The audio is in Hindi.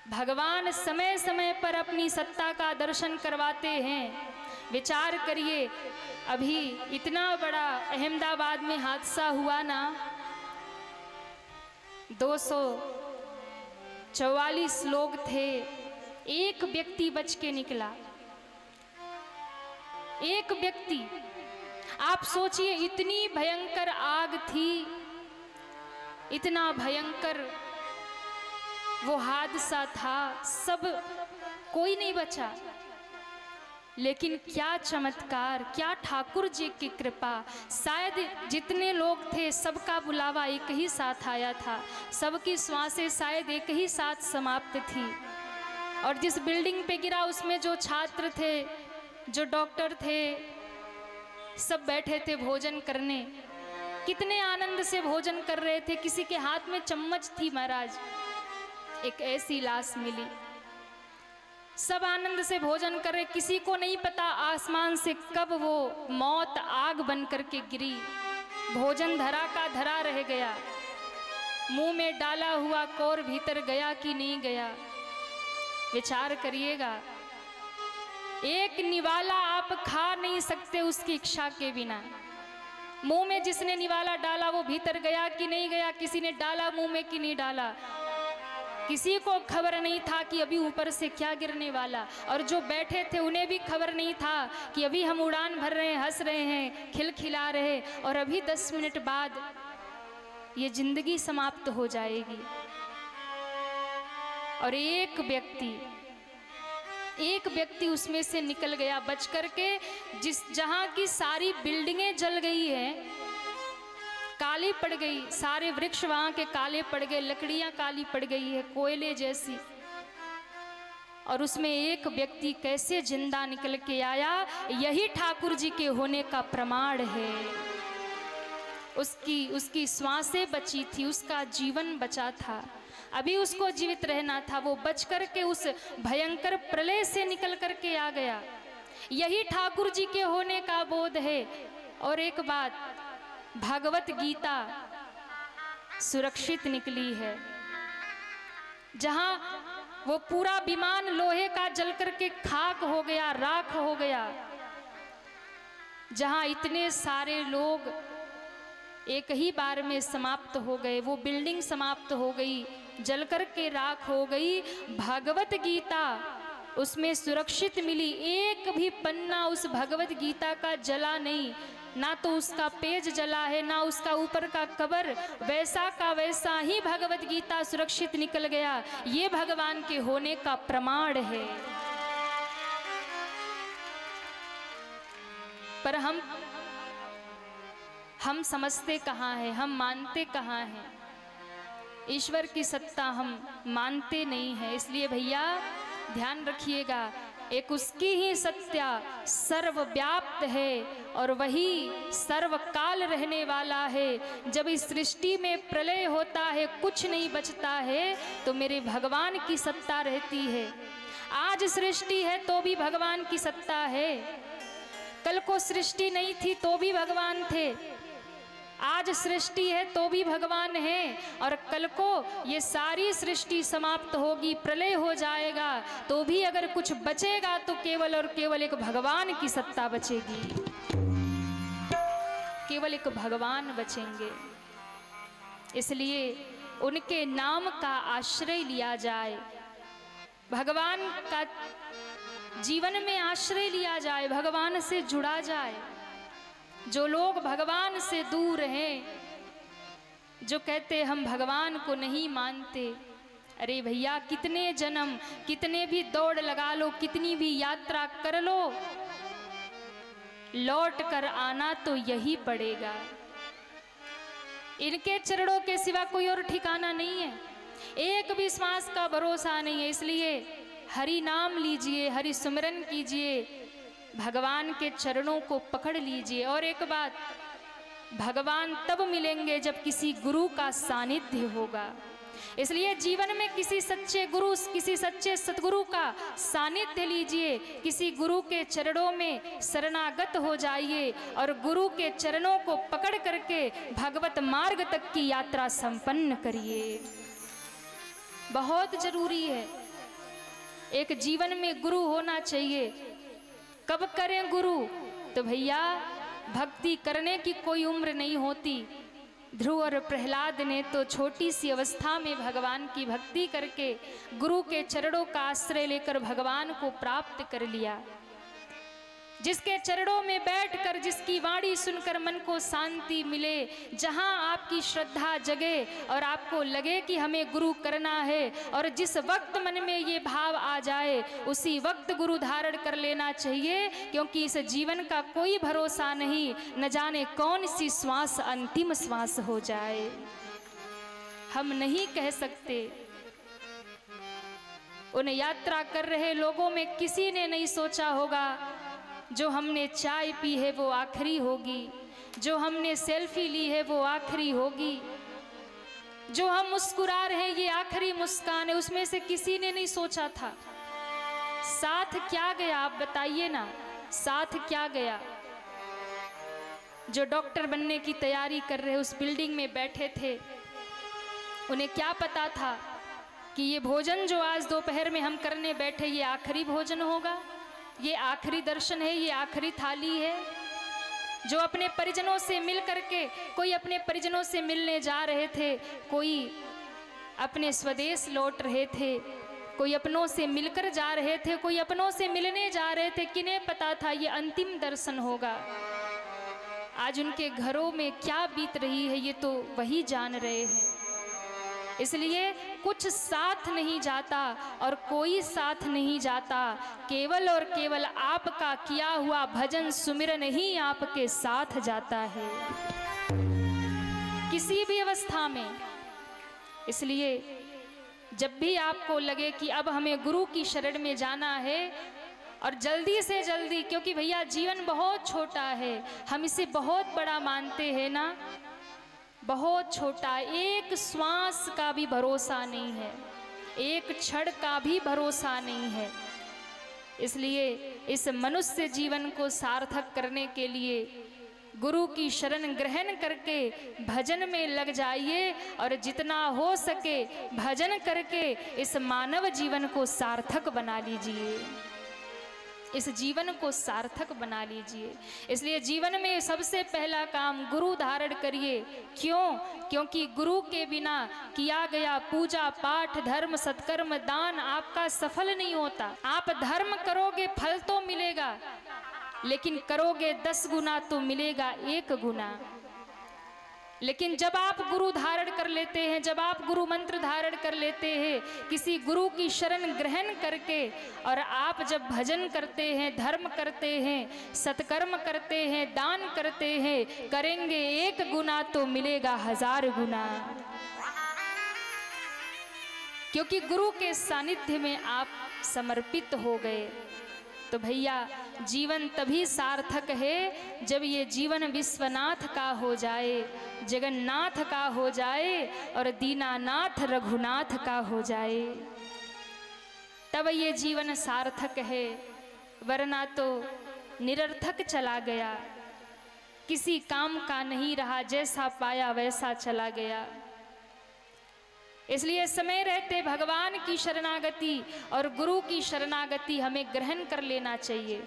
भगवान समय समय पर अपनी सत्ता का दर्शन करवाते हैं। विचार करिए, अभी इतना बड़ा अहमदाबाद में हादसा हुआ ना, 244 लोग थे, एक व्यक्ति बच के निकला, एक व्यक्ति। आप सोचिए, इतनी भयंकर आग थी, इतना भयंकर वो हादसा था, सब कोई नहीं बचा। लेकिन क्या चमत्कार, क्या ठाकुर जी की कृपा। शायद जितने लोग थे सबका बुलावा एक ही साथ आया था, सबकी श्वासें शायद एक ही साथ समाप्त थी। और जिस बिल्डिंग पे गिरा उसमें जो छात्र थे, जो डॉक्टर थे, सब बैठे थे भोजन करने। कितने आनंद से भोजन कर रहे थे। किसी के हाथ में चम्मच थी महाराज, एक ऐसी लाश मिली। सब आनंद से भोजन कर रहे, किसी को नहीं पता आसमान से कब वो मौत आग बन करके गिरी। भोजन धरा का धरा रह गया, मुंह में डाला हुआ कौर भीतर गया कि नहीं गया। विचार करिएगा, एक निवाला आप खा नहीं सकते उसकी इच्छा के बिना। मुंह में जिसने निवाला डाला वो भीतर गया कि नहीं गया, किसी ने डाला मुंह में कि नहीं डाला, किसी को खबर नहीं था कि अभी ऊपर से क्या गिरने वाला। और जो बैठे थे उन्हें भी खबर नहीं था कि अभी हम उड़ान भर रहे हैं, हंस रहे हैं, खिलखिला रहे, और अभी 10 मिनट बाद ये जिंदगी समाप्त हो जाएगी। और एक व्यक्ति उसमें से निकल गया बच करके, जहां की सारी बिल्डिंगें जल गई हैं, काली पड़ गई, सारे वृक्ष वहां के काले पड़ गए, लकड़ियां काली पड़ गई है कोयले जैसी। और उसमें एक व्यक्ति कैसे जिंदा निकल के आया, यही ठाकुर जी के होने का प्रमाण है। उसकी श्वासें बची थी, उसका जीवन बचा था, अभी उसको जीवित रहना था। वो बच करके उस भयंकर प्रलय से निकल करके आ गया। यही ठाकुर जी के होने का बोध है। और एक बात, भगवत गीता सुरक्षित निकली है। जहां वो पूरा विमान लोहे का जल करके खाक हो गया, राख हो गया, जहां इतने सारे लोग एक ही बार में समाप्त हो गए, वो बिल्डिंग समाप्त हो गई, जल करके राख हो गई। भगवत गीता उसमें सुरक्षित मिली। एक भी पन्ना उस भगवत गीता का जला नहीं, ना तो उसका पेज जला है, ना उसका ऊपर का कवर, वैसा का वैसा ही भगवत गीता सुरक्षित निकल गया। ये भगवान के होने का प्रमाण है। पर हम समझते कहाँ हैं, हम मानते कहाँ हैं। ईश्वर की सत्ता हम मानते नहीं हैं। इसलिए भैया ध्यान रखिएगा, एक उसकी ही सत्ता सर्वव्याप्त है और वही सर्वकाल रहने वाला है। जब इस सृष्टि में प्रलय होता है, कुछ नहीं बचता है, तो मेरे भगवान की सत्ता रहती है। आज सृष्टि है तो भी भगवान की सत्ता है, कल को सृष्टि नहीं थी तो भी भगवान थे, आज सृष्टि है तो भी भगवान है, और कल को ये सारी सृष्टि समाप्त होगी, प्रलय हो जाएगा, तो भी अगर कुछ बचेगा तो केवल और केवल एक भगवान की सत्ता बचेगी, केवल एक भगवान बचेंगे। इसलिए उनके नाम का आश्रय लिया जाए, भगवान का जीवन में आश्रय लिया जाए, भगवान से जुड़ा जाए। जो लोग भगवान से दूर हैं, जो कहते हम भगवान को नहीं मानते, अरे भैया कितने जन्म, कितने भी दौड़ लगा लो, कितनी भी यात्रा कर लो, लौट कर आना तो यही पड़ेगा। इनके चरणों के सिवा कोई और ठिकाना नहीं है, एक भी श्वास का भरोसा नहीं है। इसलिए हरि नाम लीजिए, हरि सुमिरन कीजिए, भगवान के चरणों को पकड़ लीजिए। और एक बात, भगवान तब मिलेंगे जब किसी गुरु का सानिध्य होगा। इसलिए जीवन में किसी सच्चे गुरु, किसी सच्चे सतगुरु का सानिध्य लीजिए, किसी गुरु के चरणों में शरणागत हो जाइए और गुरु के चरणों को पकड़ करके भगवत मार्ग तक की यात्रा संपन्न करिए। बहुत जरूरी है। एक जीवन में गुरु होना चाहिए। कब करें गुरु? तो भैया भक्ति करने की कोई उम्र नहीं होती। ध्रुव और प्रहलाद ने तो छोटी सी अवस्था में भगवान की भक्ति करके गुरु के चरणों का आश्रय लेकर भगवान को प्राप्त कर लिया। जिसके चरणों में बैठकर, जिसकी वाणी सुनकर मन को शांति मिले, जहां आपकी श्रद्धा जगे और आपको लगे कि हमें गुरु करना है, और जिस वक्त मन में ये भाव आ जाए उसी वक्त गुरु धारण कर लेना चाहिए, क्योंकि इस जीवन का कोई भरोसा नहीं, न जाने कौन सी श्वास अंतिम श्वास हो जाए। हम नहीं कह सकते। उन यात्रा कर रहे लोगों में किसी ने नहीं सोचा होगा जो हमने चाय पी है वो आखिरी होगी, जो हमने सेल्फी ली है वो आखिरी होगी, जो हम मुस्कुरा रहे हैं ये आखिरी मुस्कान है, उसमें से किसी ने नहीं सोचा था। साथ क्या गया आप बताइए ना, साथ क्या गया? जो डॉक्टर बनने की तैयारी कर रहे उस बिल्डिंग में बैठे थे, उन्हें क्या पता था कि ये भोजन जो आज दोपहर में हम करने बैठे ये आखिरी भोजन होगा, ये आखिरी दर्शन है, ये आखिरी थाली है। जो अपने परिजनों से मिल करके, कोई अपने परिजनों से मिलने जा रहे थे, कोई अपने स्वदेश लौट रहे थे, कोई अपनों से मिलकर जा रहे थे, कोई अपनों से मिलने जा रहे थे, किन्हें पता था ये अंतिम दर्शन होगा। आज उनके घरों में क्या बीत रही है ये तो वही जान रहे हैं। इसलिए कुछ साथ नहीं जाता और कोई साथ नहीं जाता, केवल और केवल आपका किया हुआ भजन सुमिरन ही आपके साथ जाता है किसी भी अवस्था में। इसलिए जब भी आपको लगे कि अब हमें गुरु की शरण में जाना है, और जल्दी से जल्दी, क्योंकि भैया जीवन बहुत छोटा है, हम इसे बहुत बड़ा मानते हैं ना, बहुत छोटा, एक श्वास का भी भरोसा नहीं है, एक क्षण का भी भरोसा नहीं है। इसलिए इस मनुष्य जीवन को सार्थक करने के लिए गुरु की शरण ग्रहण करके भजन में लग जाइए, और जितना हो सके भजन करके इस मानव जीवन को सार्थक बना लीजिए, इस जीवन को सार्थक बना लीजिए। इसलिए जीवन में सबसे पहला काम गुरु धारण करिए। क्यों? क्योंकि गुरु के बिना किया गया पूजा पाठ धर्म सत्कर्म दान आपका सफल नहीं होता। आप धर्म करोगे फल तो मिलेगा, लेकिन करोगे 10 गुना तो मिलेगा 1 गुना। लेकिन जब आप गुरु धारण कर लेते हैं, जब आप गुरु मंत्र धारण कर लेते हैं, किसी गुरु की शरण ग्रहण करके, और आप जब भजन करते हैं, धर्म करते हैं, सत्कर्म करते हैं, दान करते हैं, करेंगे 1 गुना तो मिलेगा 1000 गुना। क्योंकि गुरु के सानिध्य में आप समर्पित हो गए। तो भैया जीवन तभी सार्थक है जब ये जीवन विश्वनाथ का हो जाए, जगन्नाथ का हो जाए और दीनानाथ रघुनाथ का हो जाए, तब ये जीवन सार्थक है। वरना तो निरर्थक चला गया, किसी काम का नहीं रहा, जैसा पाया वैसा चला गया। इसलिए समय रहते भगवान की शरणागति और गुरु की शरणागति हमें ग्रहण कर लेना चाहिए।